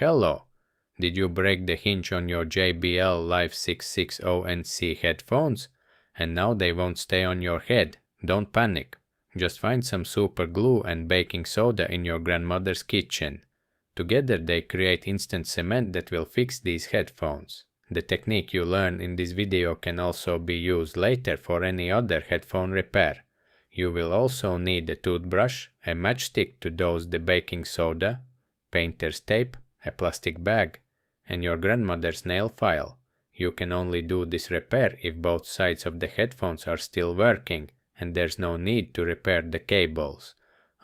Hello! Did you break the hinge on your JBL Live 660NC headphones? And now they won't stay on your head. Don't panic. Just find some super glue and baking soda in your grandmother's kitchen. Together they create instant cement that will fix these headphones. The technique you learn in this video can also be used later for any other headphone repair. You will also need a toothbrush, a matchstick to dose the baking soda, painter's tape, a plastic bag, and your grandmother's nail file. You can only do this repair if both sides of the headphones are still working and there's no need to repair the cables.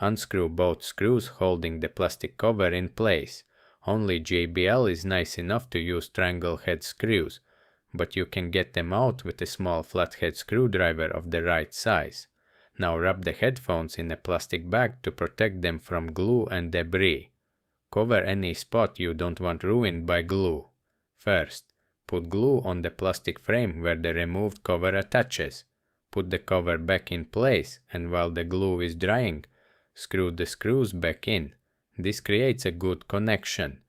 Unscrew both screws holding the plastic cover in place. Only JBL is nice enough to use triangle head screws, but you can get them out with a small flathead screwdriver of the right size. Now wrap the headphones in a plastic bag to protect them from glue and debris. Cover any spot you don't want ruined by glue. First, put glue on the plastic frame where the removed cover attaches. Put the cover back in place, and while the glue is drying, screw the screws back in. This creates a good connection.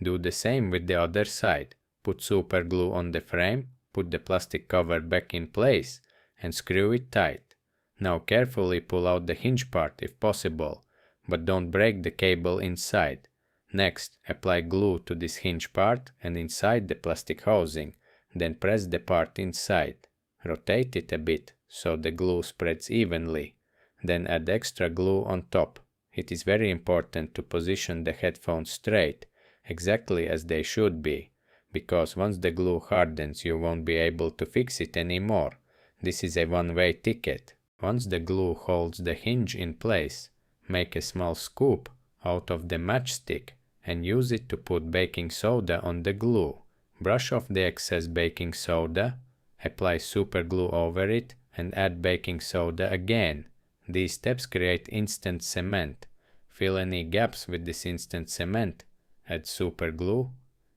Do the same with the other side. Put super glue on the frame, put the plastic cover back in place, and screw it tight. Now carefully pull out the hinge part if possible, but don't break the cable inside. Next, apply glue to this hinge part and inside the plastic housing, then press the part inside. Rotate it a bit so the glue spreads evenly. Then add extra glue on top. It is very important to position the headphones straight, exactly as they should be, because once the glue hardens you won't be able to fix it anymore. This is a one-way ticket. Once the glue holds the hinge in place, make a small scoop out of the matchstick and use it to put baking soda on the glue. Brush off the excess baking soda, apply super glue over it, and add baking soda again. These steps create instant cement. Fill any gaps with this instant cement, add super glue,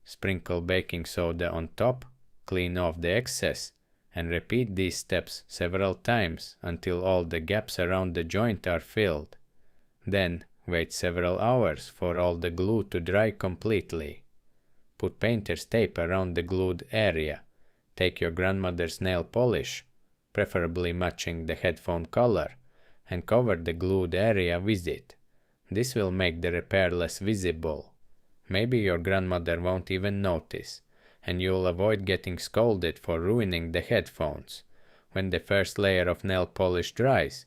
sprinkle baking soda on top, clean off the excess, and repeat these steps several times until all the gaps around the joint are filled. Then, wait several hours for all the glue to dry completely. Put painter's tape around the glued area. Take your grandmother's nail polish, preferably matching the headphone color, and cover the glued area with it. This will make the repair less visible. Maybe your grandmother won't even notice, and you'll avoid getting scolded for ruining the headphones. When the first layer of nail polish dries,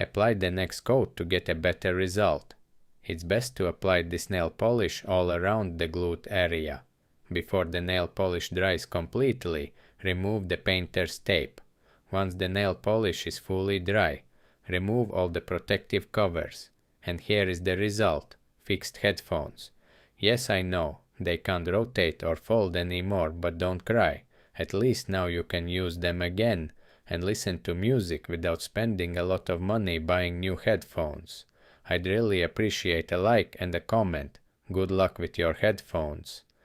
apply the next coat to get a better result. It's best to apply this nail polish all around the glued area. Before the nail polish dries completely, remove the painter's tape. Once the nail polish is fully dry, remove all the protective covers. And here is the result: fixed headphones. Yes, I know, they can't rotate or fold anymore, but don't cry. At least now you can use them again and listen to music without spending a lot of money buying new headphones. I'd really appreciate a like and a comment. Good luck with your headphones.